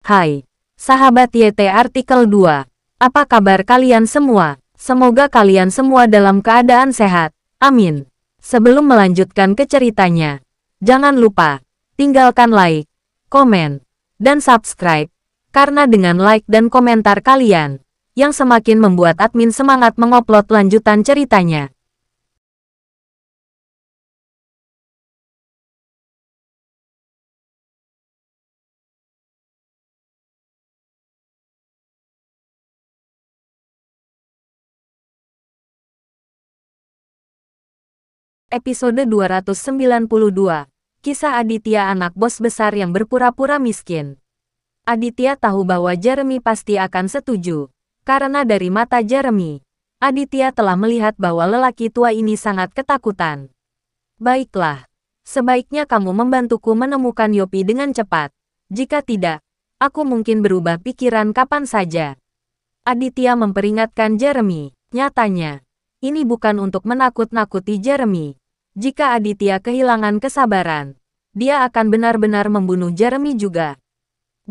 Hai, sahabat YT Artikel 2. Apa kabar kalian semua? Semoga kalian semua dalam keadaan sehat. Amin. Sebelum melanjutkan ke ceritanya, jangan lupa tinggalkan like, komen, dan subscribe. Karena dengan like dan komentar kalian, yang semakin membuat admin semangat mengupload lanjutan ceritanya. Episode 292. Kisah Aditya, anak bos besar yang berpura-pura miskin. Aditya tahu bahwa Jeremy pasti akan setuju. Karena dari mata Jeremy, Aditya telah melihat bahwa lelaki tua ini sangat ketakutan. Baiklah, sebaiknya kamu membantuku menemukan Yopi dengan cepat. Jika tidak, aku mungkin berubah pikiran kapan saja. Aditya memperingatkan Jeremy. Nyatanya, ini bukan untuk menakut-nakuti Jeremy. Jika Aditya kehilangan kesabaran, dia akan benar-benar membunuh Jeremy juga.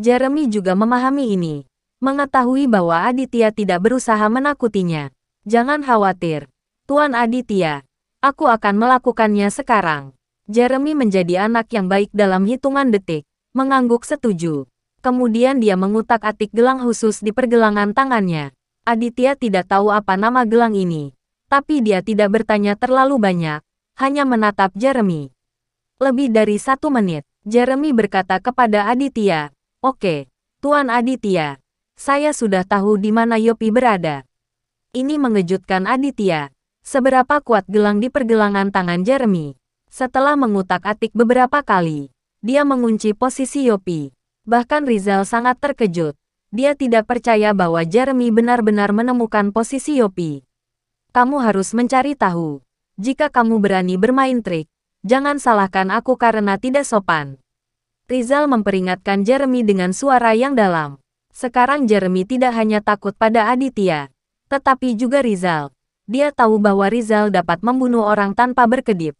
Jeremy juga memahami ini, mengetahui bahwa Aditya tidak berusaha menakutinya. Jangan khawatir, Tuan Aditya. Aku akan melakukannya sekarang. Jeremy menjadi anak yang baik dalam hitungan detik, mengangguk setuju. Kemudian dia mengutak-atik gelang khusus di pergelangan tangannya. Aditya tidak tahu apa nama gelang ini, tapi dia tidak bertanya terlalu banyak, hanya menatap Jeremy. Lebih dari 1 menit, Jeremy berkata kepada Aditya, "Oke, Tuan Aditya, saya sudah tahu di mana Yopi berada." Ini mengejutkan Aditya. Seberapa kuat gelang di pergelangan tangan Jeremy. Setelah mengutak-atik beberapa kali, dia mengunci posisi Yopi. Bahkan Rizal sangat terkejut. Dia tidak percaya bahwa Jeremy benar-benar menemukan posisi Yopi. "Kamu harus mencari tahu. Jika kamu berani bermain trik, jangan salahkan aku karena tidak sopan." Rizal memperingatkan Jeremy dengan suara yang dalam. Sekarang Jeremy tidak hanya takut pada Aditya, tetapi juga Rizal. Dia tahu bahwa Rizal dapat membunuh orang tanpa berkedip.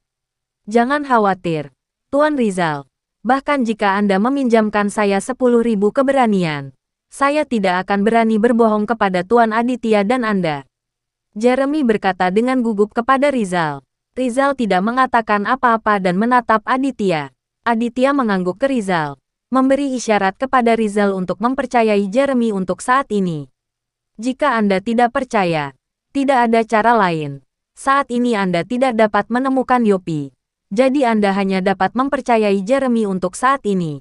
"Jangan khawatir, Tuan Rizal. Bahkan jika Anda meminjamkan saya 10.000 keberanian, saya tidak akan berani berbohong kepada Tuan Aditya dan Anda." Jeremy berkata dengan gugup kepada Rizal. Rizal tidak mengatakan apa-apa dan menatap Aditya. Aditya mengangguk ke Rizal, memberi isyarat kepada Rizal untuk mempercayai Jeremy untuk saat ini. "Jika Anda tidak percaya, tidak ada cara lain. Saat ini Anda tidak dapat menemukan Yopi. Jadi Anda hanya dapat mempercayai Jeremy untuk saat ini.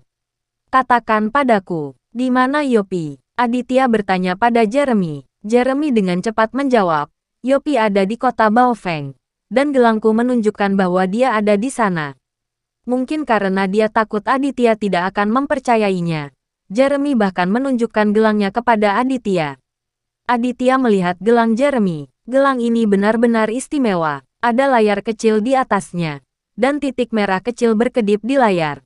Katakan padaku, di mana Yopi?" Aditya bertanya pada Jeremy. Jeremy dengan cepat menjawab, "Yopi ada di kota Baofeng. Dan gelangku menunjukkan bahwa dia ada di sana." Mungkin karena dia takut Aditya tidak akan mempercayainya, Jeremy bahkan menunjukkan gelangnya kepada Aditya. Aditya melihat gelang Jeremy. Gelang ini benar-benar istimewa. Ada layar kecil di atasnya, dan titik merah kecil berkedip di layar.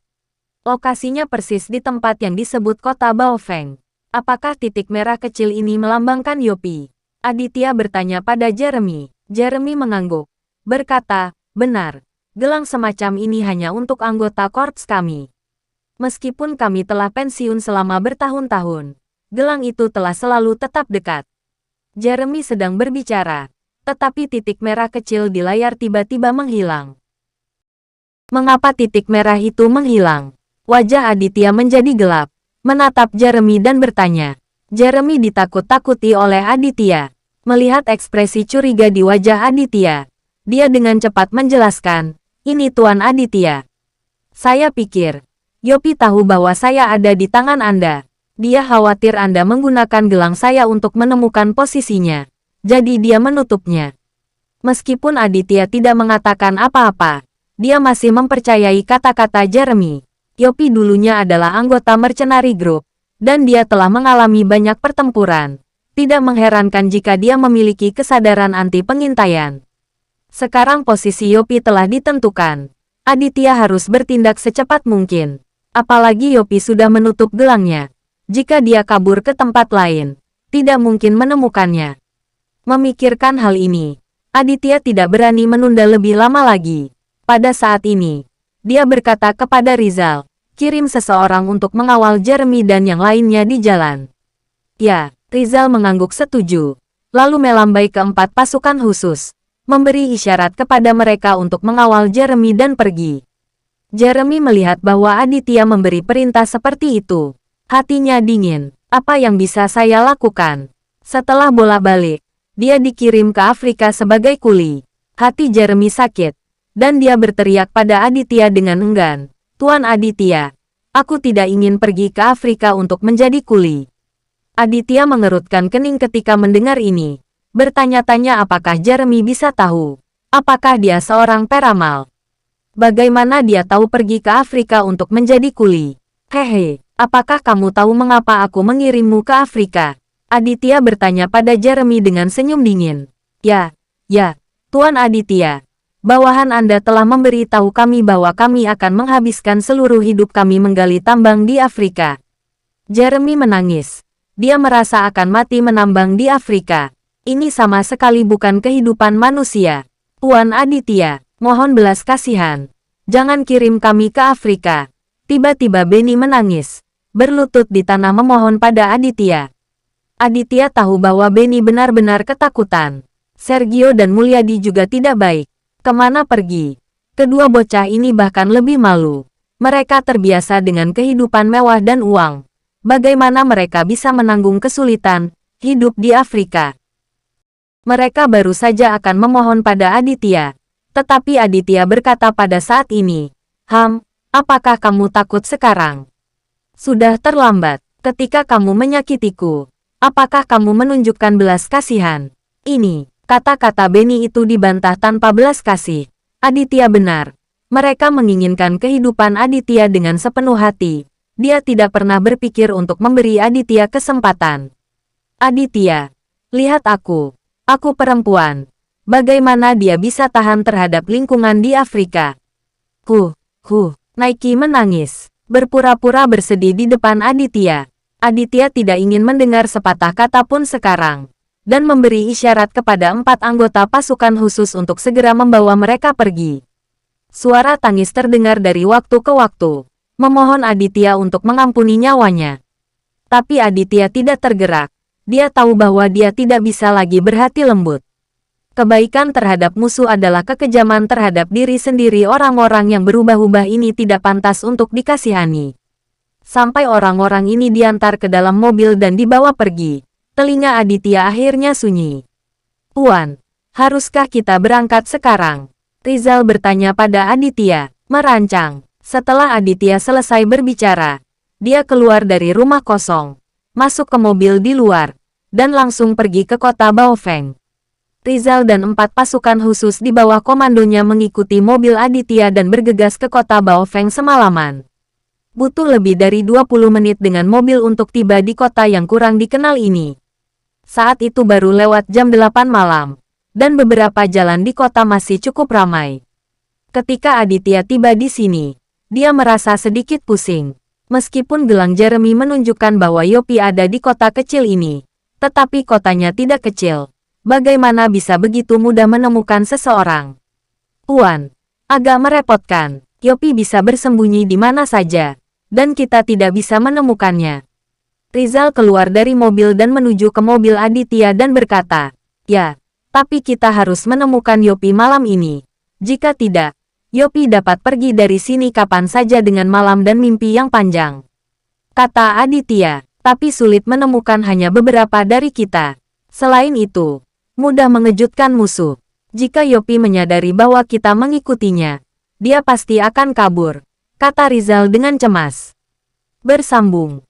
Lokasinya persis di tempat yang disebut kota Baofeng. Apakah titik merah kecil ini melambangkan Yopi? Aditya bertanya pada Jeremy. Jeremy mengangguk, berkata, "Benar. Gelang semacam ini hanya untuk anggota korps kami. Meskipun kami telah pensiun selama bertahun-tahun, gelang itu telah selalu tetap dekat." Jeremy sedang berbicara, tetapi titik merah kecil di layar tiba-tiba menghilang. Mengapa titik merah itu menghilang? Wajah Aditya menjadi gelap, menatap Jeremy dan bertanya. Jeremy ditakut-takuti oleh Aditya. Melihat ekspresi curiga di wajah Aditya, dia dengan cepat menjelaskan, "Ini Tuan Aditya. Saya pikir, Yopi tahu bahwa saya ada di tangan Anda. Dia khawatir Anda menggunakan gelang saya untuk menemukan posisinya. Jadi dia menutupnya." Meskipun Aditya tidak mengatakan apa-apa, dia masih mempercayai kata-kata Jeremy. Yopi dulunya adalah anggota mercenary group, dan dia telah mengalami banyak pertempuran. Tidak mengherankan jika dia memiliki kesadaran anti pengintaian. Sekarang posisi Yopi telah ditentukan. Aditya harus bertindak secepat mungkin. Apalagi Yopi sudah menutup gelangnya. Jika dia kabur ke tempat lain, tidak mungkin menemukannya. Memikirkan hal ini, Aditya tidak berani menunda lebih lama lagi. Pada saat ini, dia berkata kepada Rizal, Kirim seseorang untuk mengawal Jeremy dan yang lainnya di jalan. Ya, Rizal mengangguk setuju. Lalu melambai ke 4 pasukan khusus, memberi isyarat kepada mereka untuk mengawal Jeremy dan pergi. Jeremy melihat bahwa Aditya memberi perintah seperti itu. Hatinya dingin. Apa yang bisa saya lakukan? Setelah bola balik, dia dikirim ke Afrika sebagai kuli. Hati Jeremy sakit, dan dia berteriak pada Aditya dengan enggan. Tuan Aditya, aku tidak ingin pergi ke Afrika untuk menjadi kuli. Aditya mengerutkan kening ketika mendengar ini. Bertanya-tanya apakah Jeremy bisa tahu. Apakah dia seorang peramal? Bagaimana dia tahu pergi ke Afrika untuk menjadi kuli? Hehe, apakah kamu tahu mengapa aku mengirimmu ke Afrika? Aditya bertanya pada Jeremy dengan senyum dingin. Ya, Tuan Aditya. Bawahan Anda telah memberitahu kami bahwa kami akan menghabiskan seluruh hidup kami menggali tambang di Afrika. Jeremy menangis. Dia merasa akan mati menambang di Afrika. Ini sama sekali bukan kehidupan manusia. Tuan Aditya, mohon belas kasihan. Jangan kirim kami ke Afrika. Tiba-tiba Benny menangis, berlutut di tanah memohon pada Aditya. Aditya tahu bahwa Benny benar-benar ketakutan. Sergio dan Mulyadi juga tidak baik. Kemana pergi? Kedua bocah ini bahkan lebih malu. Mereka terbiasa dengan kehidupan mewah dan uang. Bagaimana mereka bisa menanggung kesulitan hidup di Afrika? Mereka baru saja akan memohon pada Aditya. Tetapi Aditya berkata pada saat ini, apakah kamu takut sekarang? Sudah terlambat. Ketika kamu menyakitiku, apakah kamu menunjukkan belas kasihan? Ini. Kata-kata Benny itu dibantah tanpa belas kasih. Aditya benar. Mereka menginginkan kehidupan Aditya dengan sepenuh hati. Dia tidak pernah berpikir untuk memberi Aditya kesempatan. Aditya, lihat aku. Aku perempuan. Bagaimana dia bisa tahan terhadap lingkungan di Afrika? Nike menangis. Berpura-pura bersedih di depan Aditya. Aditya tidak ingin mendengar sepatah kata pun sekarang. Dan memberi isyarat kepada 4 anggota pasukan khusus untuk segera membawa mereka pergi. Suara tangis terdengar dari waktu ke waktu, memohon Aditya untuk mengampuni nyawanya. Tapi Aditya tidak tergerak. Dia tahu bahwa dia tidak bisa lagi berhati lembut. Kebaikan terhadap musuh adalah kekejaman terhadap diri sendiri. Orang-orang yang berubah-ubah ini tidak pantas untuk dikasihani. Sampai orang-orang ini diantar ke dalam mobil dan dibawa pergi. Telinga Aditya akhirnya sunyi. Puan, haruskah kita berangkat sekarang? Rizal bertanya pada Aditya, merancang. Setelah Aditya selesai berbicara, dia keluar dari rumah kosong, masuk ke mobil di luar, dan langsung pergi ke kota Baofeng. Rizal dan 4 pasukan khusus di bawah komandonya mengikuti mobil Aditya dan bergegas ke kota Baofeng semalaman. Butuh lebih dari 20 menit dengan mobil untuk tiba di kota yang kurang dikenal ini. Saat itu baru lewat jam 8 malam, dan beberapa jalan di kota masih cukup ramai. Ketika Aditya tiba di sini, dia merasa sedikit pusing. Meskipun gelang Jeremy menunjukkan bahwa Yopi ada di kota kecil ini, tetapi kotanya tidak kecil. Bagaimana bisa begitu mudah menemukan seseorang? Puan, agak merepotkan. Yopi bisa bersembunyi di mana saja, dan kita tidak bisa menemukannya. Rizal keluar dari mobil dan menuju ke mobil Aditya dan berkata, ya, tapi kita harus menemukan Yopi malam ini. Jika tidak, Yopi dapat pergi dari sini kapan saja dengan malam dan mimpi yang panjang. Kata Aditya, tapi sulit menemukan hanya beberapa dari kita. Selain itu, mudah mengejutkan musuh. Jika Yopi menyadari bahwa kita mengikutinya, dia pasti akan kabur, kata Rizal dengan cemas. Bersambung.